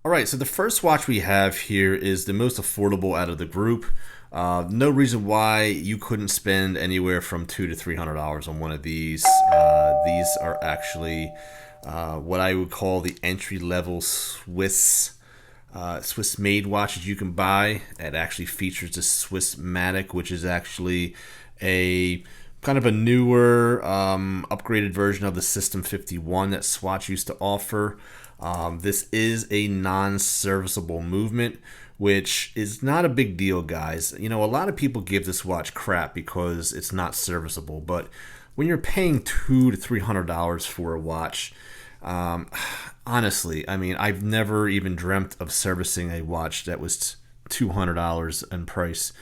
All right, so the first watch we have here is the most affordable out of the group. No reason why you couldn't spend anywhere from $200 to $300 on one of these. These are actually what I would call the entry-level Swiss-made watches you can buy. It actually features the Swissmatic, which is actually a kind of a newer, upgraded version of the System 51 that Swatch used to offer. This is a non-serviceable movement, which is not a big deal, guys. You know, a lot of people give this watch crap because it's not serviceable, but when you're paying $200 to $300 for a watch, honestly, I mean, I've never even dreamt of servicing a watch that was $200 in price.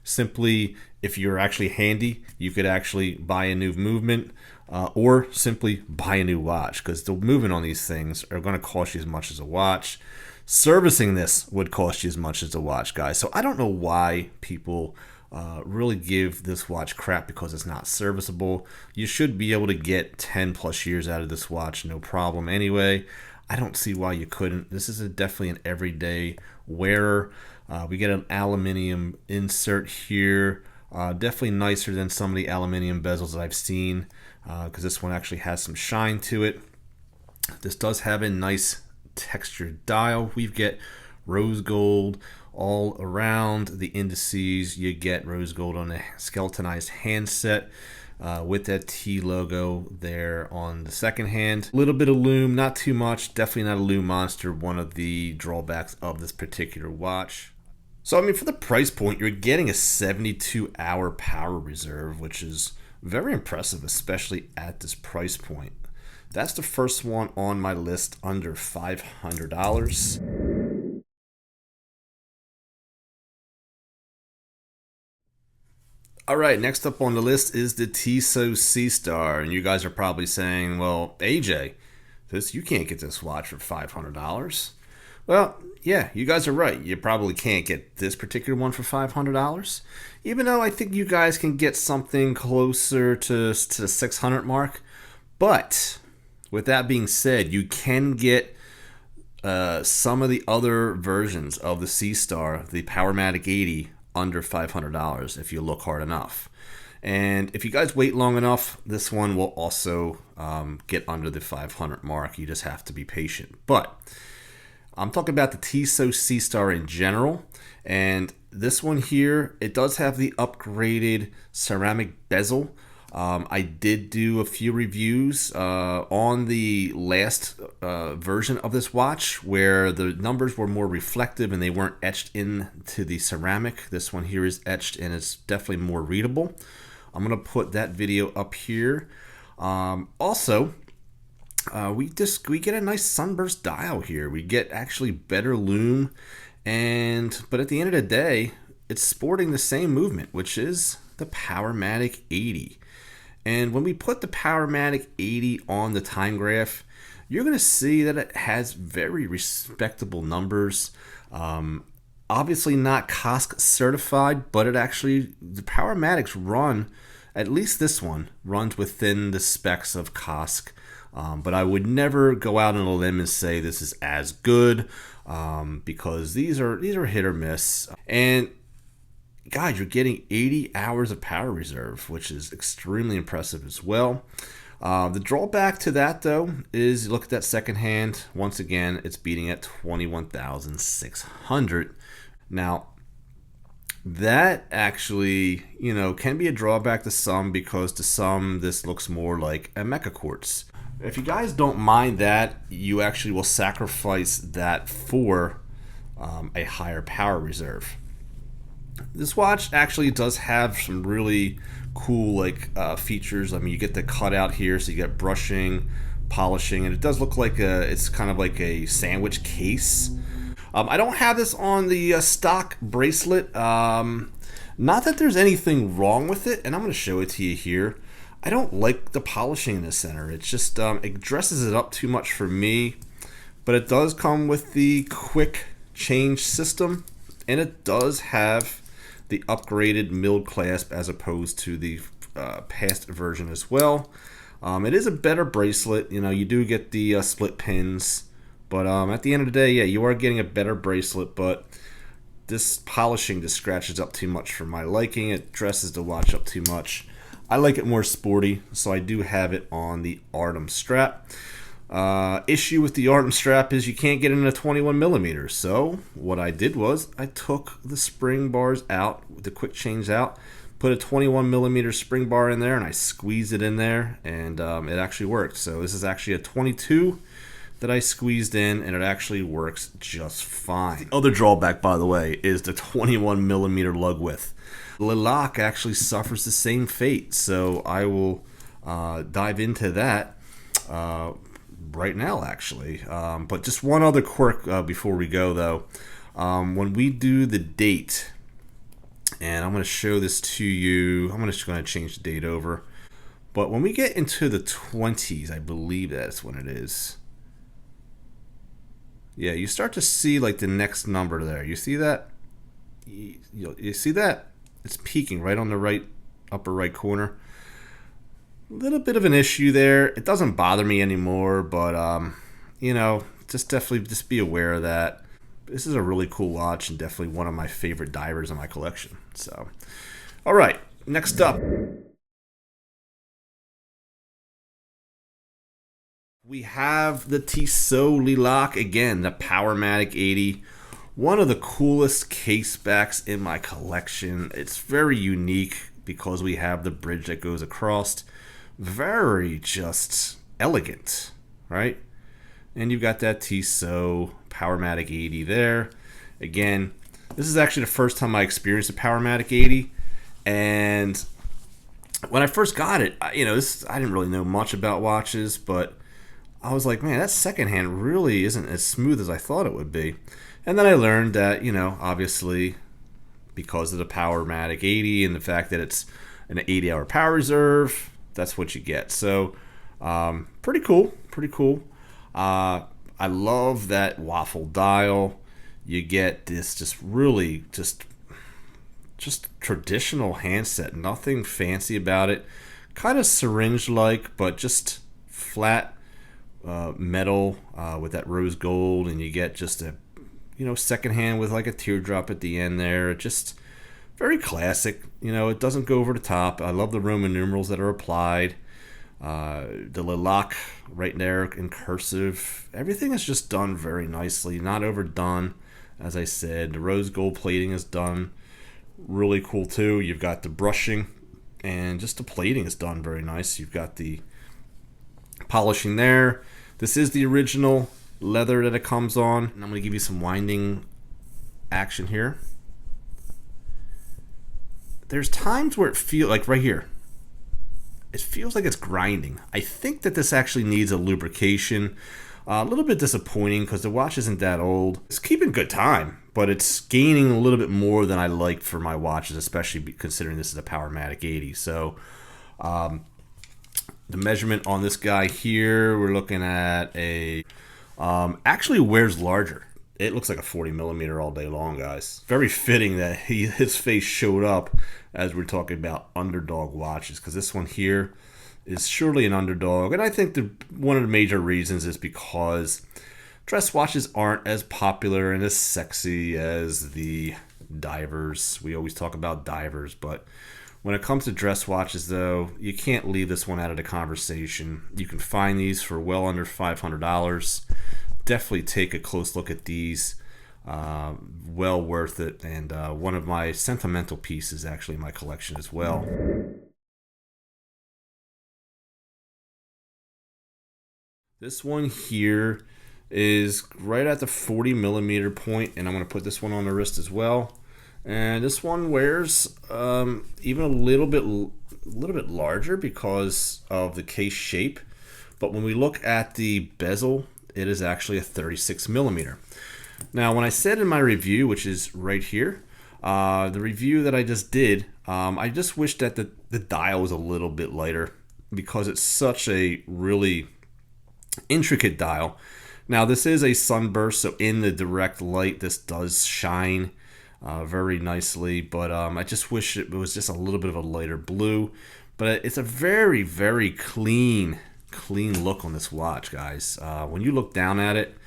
Simply, if you're actually handy, you could actually buy a new movement, or simply buy a new watch, because the movement on these things are going to cost you as much as a watch. Servicing this would cost you as much as a watch, guys. So I don't know why people really give this watch crap because it's not serviceable. You should be able to get 10 plus years out of this watch, no problem anyway. I don't see why you couldn't. This is definitely an everyday wearer. We get an aluminium insert here. Definitely nicer than some of the aluminium bezels that I've seen, because this one actually has some shine to it. This does have a nice textured dial. We get rose gold all around the indices. You get rose gold on the skeletonized handset, with that T logo there on the second hand. A little bit of lume, not too much. Definitely not a lume monster. One of the drawbacks of this particular watch. So, I mean, for the price point, you're getting a 72-hour power reserve, which is very impressive, especially at this price point. That's the first one on my list under $500. All right, next up on the list is the Tissot Seastar, and you guys are probably saying, well, AJ, you can't get this watch for $500. Well, yeah, you guys are right. You probably can't get this particular one for $500, even though I think you guys can get something closer to the $600 mark. But with that being said, you can get some of the other versions of the Seastar, the Powermatic 80, under $500 if you look hard enough. And if you guys wait long enough, this one will also get under the 500 mark. You just have to be patient. But I'm talking about the Tissot Seastar in general, and this one here, it does have the upgraded ceramic bezel. I did do a few reviews on the last version of this watch where the numbers were more reflective and they weren't etched into the ceramic. This one here is etched and it's definitely more readable. I'm going to put that video up here. Also, we get a nice sunburst dial here. We get actually better lume, but at the end of the day, it's sporting the same movement, which is the Powermatic 80. And when we put the Powermatic 80 on the time graph, you're going to see that it has very respectable numbers. Obviously not COSC certified, but the Powermatics run, at least this one, runs within the specs of COSC. But I would never go out on a limb and say this is as good, because these are hit or miss. And guys, you're getting 80 hours of power reserve, which is extremely impressive as well. The drawback to that, though, is you look at that second hand. Once again, it's beating at 21,600. Now, that actually, can be a drawback to some, because to some, this looks more like a Mecha Quartz. If you guys don't mind that, you actually will sacrifice that for a higher power reserve. This watch actually does have some really cool features. I mean, you get the cutout here, so you get brushing, polishing, and it does look like it's kind of like a sandwich case. I don't have this on the stock bracelet. Not that there's anything wrong with it, and I'm going to show it to you here. I don't like the polishing in the center. It's just, it dresses it up too much for me. But it does come with the quick change system, and it does have the upgraded milled clasp as opposed to the past version as well. It is a better bracelet. You do get the split pins But at the end of the day, yeah, you are getting a better bracelet, but this polishing just scratches up too much for my liking. It dresses the watch up too much. I like it more sporty, so I do have it on the Artem strap. Issue with the Artem strap is you can't get it in a 21 millimeter. So what I did was I took the spring bars out, the quick change out, put a 21 millimeter spring bar in there, and I squeezed it in there, and it actually worked. So this is actually a 22 that I squeezed in, and it actually works just fine. The other drawback, by the way, is the 21 millimeter lug width. The Lock actually suffers the same fate, so I will dive into that right now, actually. But just one other quirk before we go, though. When we do the date, and I'm going to show this to you, I'm just going to change the date over. But when we get into the 20s, I believe that's when it is. Yeah, you start to see like the next number there. You see that? You see that? It's peaking right on the right upper right corner. A little bit of an issue there. It doesn't bother me anymore, but you know, just be aware of that. This is a really cool watch and definitely one of my favorite divers in my collection. So, all right, next up. We have the Tissot Lock again, the Powermatic 80. One of the coolest case backs in my collection. It's very unique because we have the bridge that goes across. Very just elegant, right? And you've got that Tissot Powermatic 80 there. Again, this is actually the first time I experienced a Powermatic 80. And when I first got it, I didn't really know much about watches, but I was like, man, that secondhand really isn't as smooth as I thought it would be. And then I learned that, obviously, because of the Powermatic 80 and the fact that it's an 80-hour power reserve, that's what you get. So, pretty cool. I love that waffle dial. You get this just really just traditional handset. Nothing fancy about it. Kind of syringe-like, but just flat metal with that rose gold, and you get just a second hand with like a teardrop at the end there. Just very classic. It doesn't go over the top. I love the Roman numerals that are applied. The Lock right there in cursive. Everything is just done very nicely, not overdone. As I said, the rose gold plating is done really cool too. You've got the brushing, and just the plating is done very nice. You've got the polishing there. This is the original leather that it comes on. And I'm going to give you some winding action here. There's times where it feels like right here. It feels like it's grinding. I think that this actually needs a lubrication. A little bit disappointing because the watch isn't that old. It's keeping good time, but it's gaining a little bit more than I like for my watches, especially considering this is a Powermatic 80. So, the measurement on this guy here, we're looking at a actually wears larger. It looks like a 40 millimeter all day long, guys. Very fitting that his face showed up as we're talking about underdog watches, because this one here is surely an underdog. And I think one of the major reasons is because dress watches aren't as popular and as sexy as the divers. We always talk about divers, but when it comes to dress watches, though, you can't leave this one out of the conversation. You can find these for well under $500. Definitely take a close look at these. Well worth it, and one of my sentimental pieces actually in my collection as well. This one here is right at the 40 millimeter point, and I'm going to put this one on the wrist as well. And this one wears even a little bit larger because of the case shape. But when we look at the bezel, it is actually a 36 millimeter. Now, when I said in my review, which is right here, the review that I just did, I just wish that the dial was a little bit lighter because it's such a really intricate dial. Now, this is a sunburst, so in the direct light, this does shine very nicely, but I just wish it was just a little bit of a lighter blue. But it's a very, very clean look on this watch, guys. When you look down at it,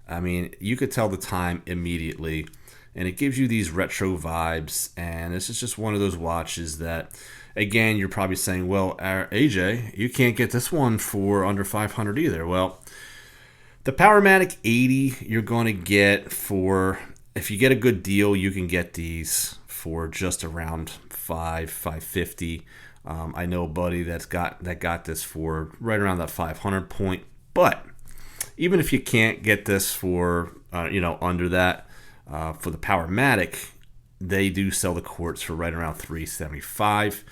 I mean, you could tell the time immediately, and it gives you these retro vibes. And this is just one of those watches that, again, you're probably saying, well, AJ, you can't get this one for under 500 either. Well, the Powermatic 80 you're going to get for, if you get a good deal, you can get these for just around $550. I know a buddy that got this for right around that 500 point. But even if you can't get this for under that, for the Powermatic, they do sell the quartz for right around $375.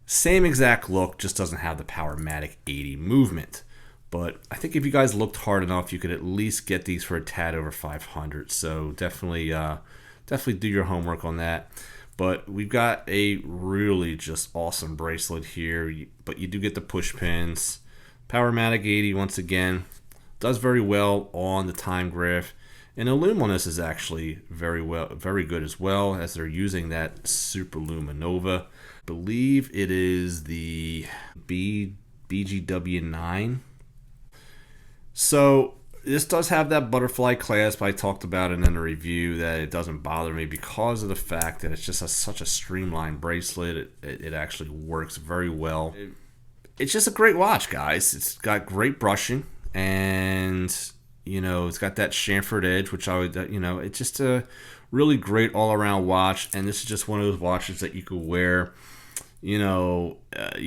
Same exact look, just doesn't have the Powermatic 80 movement. But I think if you guys looked hard enough, you could at least get these for a tad over 500. So definitely do your homework on that. But we've got a really just awesome bracelet here. But you do get the push pins. Powermatic 80, once again, does very well on the time graph. And the lume on this is actually very good as well, as they're using that Super Luminova. I believe it is the BGW9. So this does have that butterfly clasp. I talked about it in a review, that it doesn't bother me because of the fact that it's just such a streamlined bracelet. It actually works very well. It's just a great watch, guys. It's got great brushing, and it's got that chamfered edge, which it's just a really great all-around watch. And this is just one of those watches that you could wear. You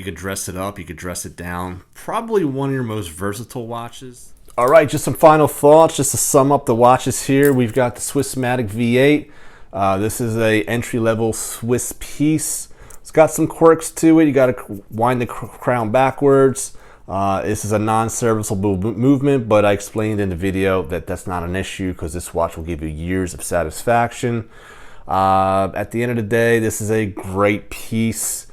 could dress it up, you could dress it down. Probably one of your most versatile watches. All right, just some final thoughts, just to sum up the watches here. We've got the Swissmatic V8. This is a entry-level Swiss piece. It's got some quirks to it. You got to wind the crown backwards. This is a non-serviceable movement, but I explained in the video that that's not an issue, because this watch will give you years of satisfaction. At the end of the day, this is a great piece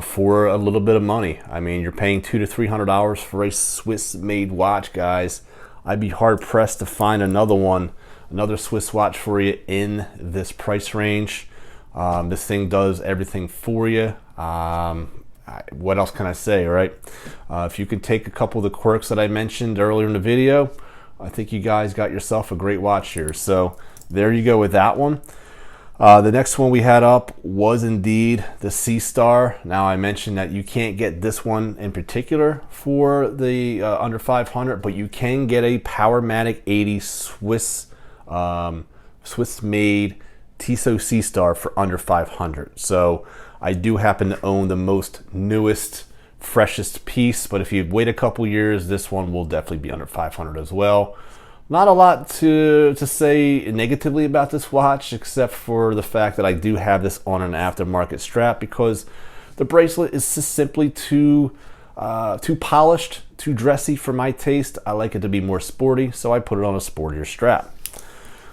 for a little bit of money. I mean, you're paying $200 to $300 for a Swiss-made watch, guys. I'd be hard-pressed to find another Swiss watch for you in this price range. This thing does everything for you. What else can I say, right? If you could take a couple of the quirks that I mentioned earlier in the video, I think you guys got yourself a great watch here. So there you go with that one. The next one we had up was indeed the Seastar. Now, I mentioned that you can't get this one in particular for the under 500, but you can get a Powermatic 80 Swiss-made Tissot Seastar for under 500. So I do happen to own the most newest, freshest piece, but if you wait a couple years, this one will definitely be under 500 as well. Not a lot to say negatively about this watch, except for the fact that I do have this on an aftermarket strap, because the bracelet is just simply too polished, too dressy for my taste. I like it to be more sporty, so I put it on a sportier strap.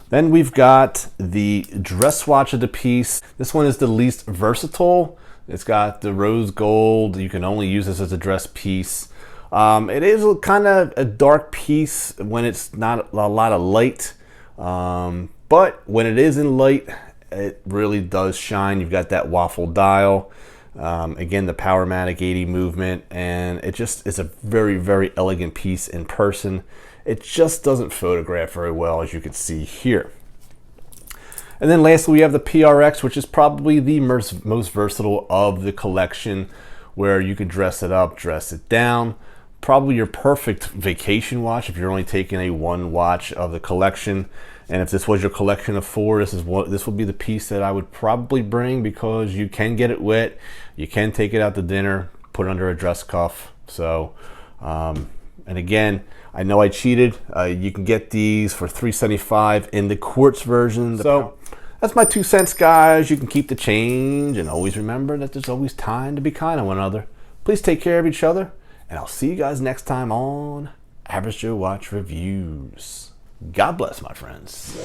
Then we've got the dress watch of the piece. This one is the least versatile. It's got the rose gold. You can only use this as a dress piece. It is kind of a dark piece when it's not a lot of light, but when it is in light, it really does shine. You've got that waffle dial, again, the Powermatic 80 movement, and it just is a very, very elegant piece in person. It just doesn't photograph very well, as you can see here. And then lastly, we have the PRX, which is probably the most versatile of the collection, where you can dress it up, dress it down. Probably your perfect vacation watch if you're only taking a one watch of the collection. And if this was your collection of four, this would be the piece that I would probably bring, because you can get it wet, you can take it out to dinner, put it under a dress cuff. So, and again, I know I cheated. You can get these for $375 in the quartz version. So that's my 2 cents, guys. You can keep the change, and always remember that there's always time to be kind to one another. Please take care of each other, and I'll see you guys next time on Average Joe Watch Reviews. God bless, my friends.